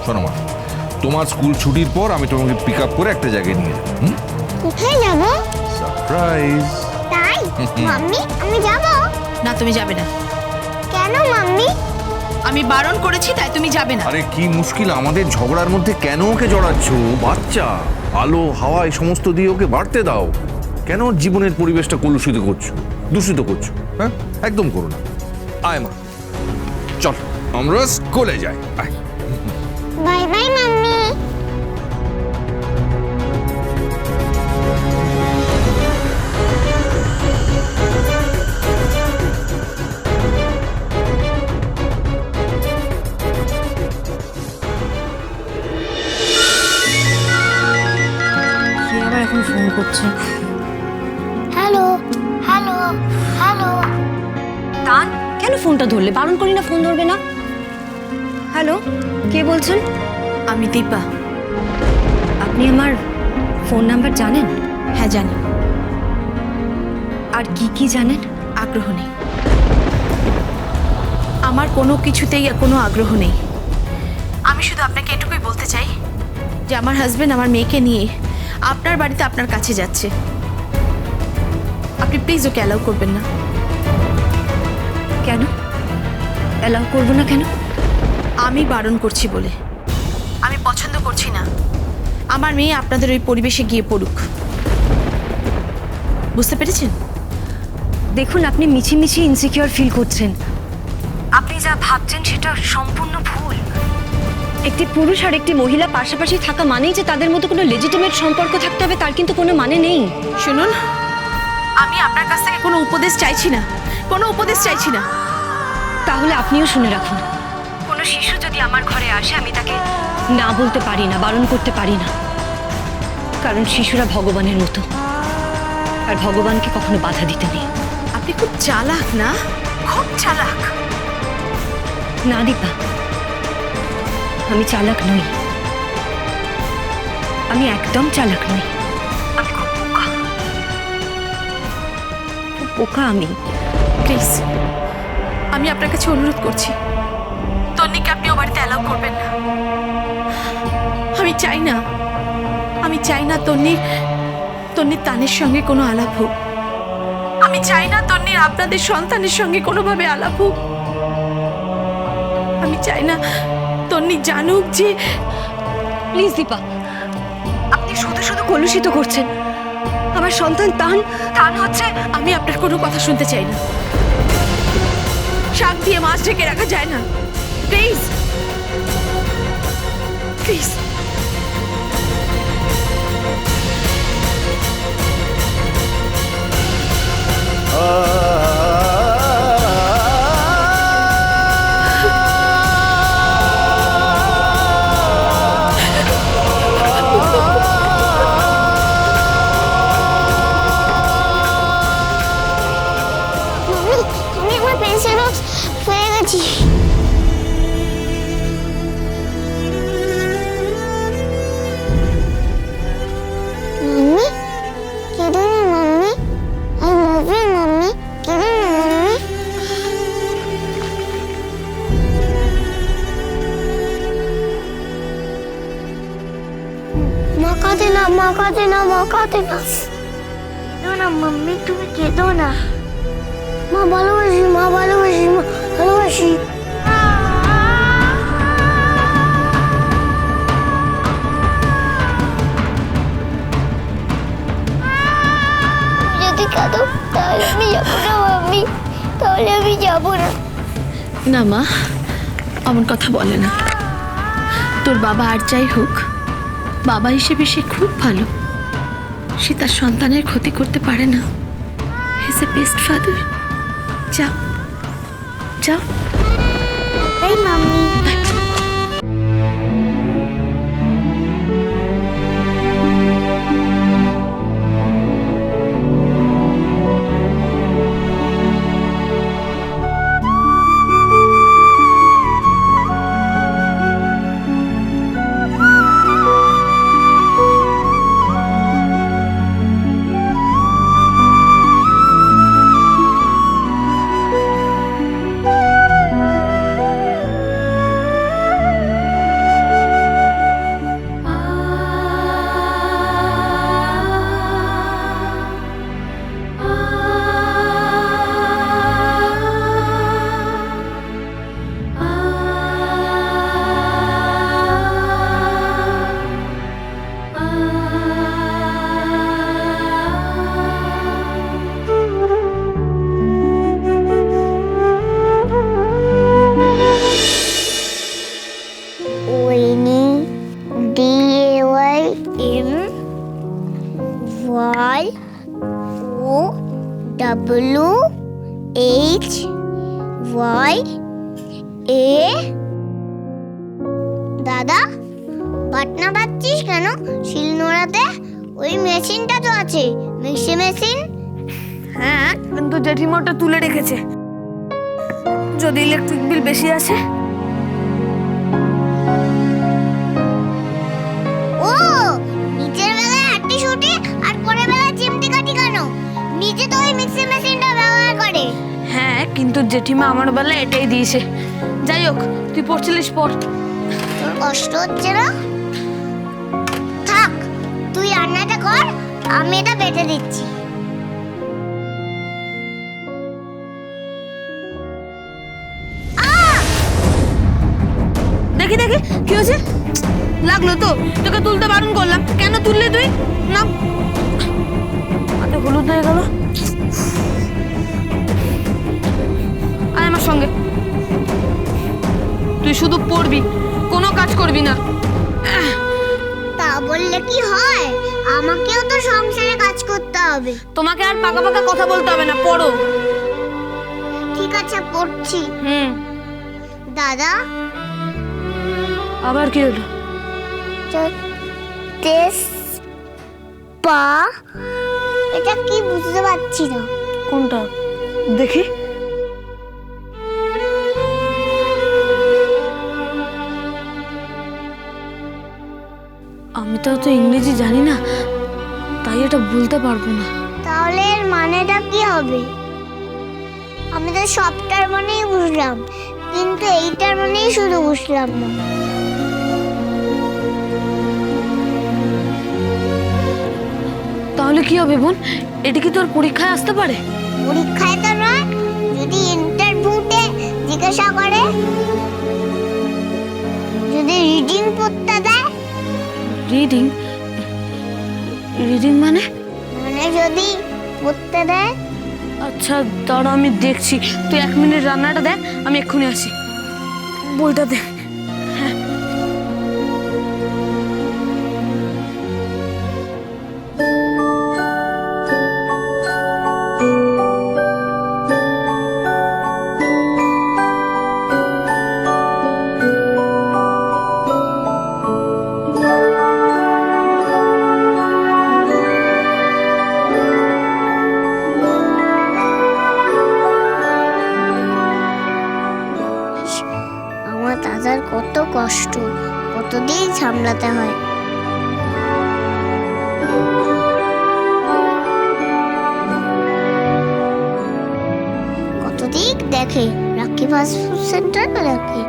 শোনো মা, তোমার স্কুল ছুটির পর আমি তোমাকে পিক আপ করে একটা জায়গায় নিয়ে যাবো। কোথায় যাব? সারপ্রাইজ। তাই মাম্মি আমি যাব? না, তুমি যাবে না। কেন মাম্মি? আমি বারণ করেছি, তাই তুমি যাবে না। আরে কি মুশকিল আমাদের ঝগড়ার মধ্যে, কেন ওকে জড়াচ্ছ? বাচ্চা, আলো হাওয়া এই সমস্ত দিয়ে ওকে বাড়তে দাও। কেন ওর জীবনের পরিবেশটা কলুষিত করছো, দূষিত করছো? হ্যাঁ, একদম করো না। আয় মা, চল আমরা স্কুলে যাই। আয়। Bye bye mummy. কে আবার এখন ফোন করছে? Hello hello hello. তান, কেন ফোনটা ধরলে? বারণ করি না ফোন ধরবে না। হ্যালো, কে বলছেন? আমি দীপা। আপনি আমার ফোন নাম্বার জানেন? হ্যাঁ জানি। আর কি কি জানেন? আগ্রহ নেই, আমার কোনো কিছুতেই কোনো আগ্রহ নেই। আমি শুধু আপনাকে এটুকুই বলতে চাই যে আমার হাজবেন্ড আমার মেয়েকে নিয়ে আপনার বাড়িতে আপনার কাছে যাচ্ছে। আপনি প্লিজ ওকে অ্যালাউ করবেন না। কেন অ্যালাউ করবো না? কেন? আমি বারণ করছি বলে। আমি পছন্দ করছি না আমার মেয়ে আপনাদের ওই পরিবেশে গিয়ে পড়ুক। বুঝতে পেরেছেন? দেখুন, আপনি মিছিমিছি ইনসিকিউর ফিল করছেন। আপনি যা ভাবছেন সেটা সম্পূর্ণ ভুল। একটি পুরুষ আর একটি মহিলা পাশাপাশি থাকা মানেই যে তাদের মধ্যে কোনো লেজিটিমেট সম্পর্ক থাকতে হবে তার কিন্তু কোনো মানে নেই। শুনুন, আমি আপনার কাছ থেকে কোনো উপদেশ চাইছি না, কোনো উপদেশ চাইছি না। তাহলে আপনিও শুনে রাখুন, কোনো শিশু যদি আমার ঘরে আসে আমি তাকে না বলতে পারি না, বারণ করতে পারি না। কারণ শিশুরা ভগবানের মতো, আর ভগবানকে কখনো বাধা দিতে নেই। আপনি খুব চালাক না? খুব চালাক। না দীপা, আমি চালাক নই। আমি একদম চালাক নই। আমি খুব বোকা, খুব বোকা আমি। প্লিজ, আমি আপনার কাছে অনুরোধ করছি, তন্নিকে আপনি ও বাড়িতে অ্যালাউ করবেন না। আমি চাই না, আমি চাই না তন্নির তানের সঙ্গে কোনো আলাপ হোক। আমি চাই না তন্নির আপনাদের সন্তানের সঙ্গে কোনোভাবে আলাপ হোক। আমি চাই না তন্নি জানুক যে। প্লিজ দীপা, আপনি শুধু শুধু কলুষিত করছেন। আমার সন্তান তান হচ্ছে। আমি আপনার কোনো কথা শুনতে চাই না। শাক দিয়ে মাছ ঢেকে রাখা যায় না। Please please. মাম্মি আমি আমার পেন্সিল বক্স হয়ে গেছি। মাম্মি কেঁদো না mummy, I love you mummy, কেঁদো না মাম্মি। মা কাঁদে না, মা কাঁদে না, মা কাঁদে না। কেঁদো না মাম্মি, তুমি কেঁদো না। মা ভালোবাসি, মা ভালোবাসি, মা ভালোবাসি। যদি কাঁদো তাহলে আমি যাবো না মাম্মি, তাহলে আমি যাবো না। না মা, এমন কথা বলে না। তোর বাবা আর যাই হোক, বাবা হিসেবে সে খুব ভালো। সে তার সন্তানের ক্ষতি করতে পারে না। He is a best father. যাও যাও। এই মাম্মি। ওয়েনি DAYM YOWHYA। দাদা, বাটনা বাজছিস কেন? শিল নোড়াতে ওই মেশিনটা তো আছে, মিক্সি মেশিন। হ্যাঁ, কিন্তু জেঠিমাটা তুলে রেখেছে, যদি ইলেকট্রিক বিল বেশি আসে। ও, নিচের বেলায় হাঁটি ছুটি আর পরের বেলায় চিমটি কাটি কেন? নিচে তো ওই মিক্সি মেশিনটা ব্যবহার করে। হ্যাঁ, কিন্তু জেঠিমা আমার বেলায় এটাই দিয়েছে। যাই হোক, তুই পড়ছিলিস পড়। তোর কষ্ট হচ্ছে না? থাক, তুই রান্নাটা কর, আমি এটা বেটে দিচ্ছি। দেখি দেখি কি হয়েছে। লাগলো তো? তোকে তুলতে বারণ করলাম, কেন তুললি তুই? না, হাতে হলুদ হয়ে গেল। আয় আমার সঙ্গে। তুই শুধু পড়বি, কোনো কাজ করবি না। তা বললে কি হয়? আমাকেও তো সংসারে কাজ করতে হবে। তোমাকে আর পাকা পাকা কথা বলতে হবে না, পড়ো। ঠিক আছে, পড়ছি। দাদা, আবার কি হলো? পা, এটা কি বুঝতে পারছি না। কোনটা দেখি? আমি তো অত ইংরেজি জানি না, তাই এটা বলতে পারবো না। তাহলে এর মানেটা কি হবে? আমি তো সবটার মানেই বুঝলাম, কিন্তু এইটার মানেই শুধু বুঝলাম না। তাহলে কি হবে বোন? এটা কি তোর পরীক্ষায় আসতে পারে? পরীক্ষায় তো নয়, যদি ইন্টারভিউতে জিজ্ঞাসা করে, যদি রিডিং পড়তে দেয়। রিডিং? রিডিং মানে? মানে যদি পড়তে দেয়। আচ্ছা দাঁড়া, আমি দেখছি। তুই 1 মিনিট রান্নাটা দেখ, আমি এক্ষুনি আসি। বইটা দে। আমার দাদার কত কষ্ট, কতদিন সামলাতে হয়। কত দিক দেখে, রাখি ফাস্ট ফুড সেন্টার দেখে।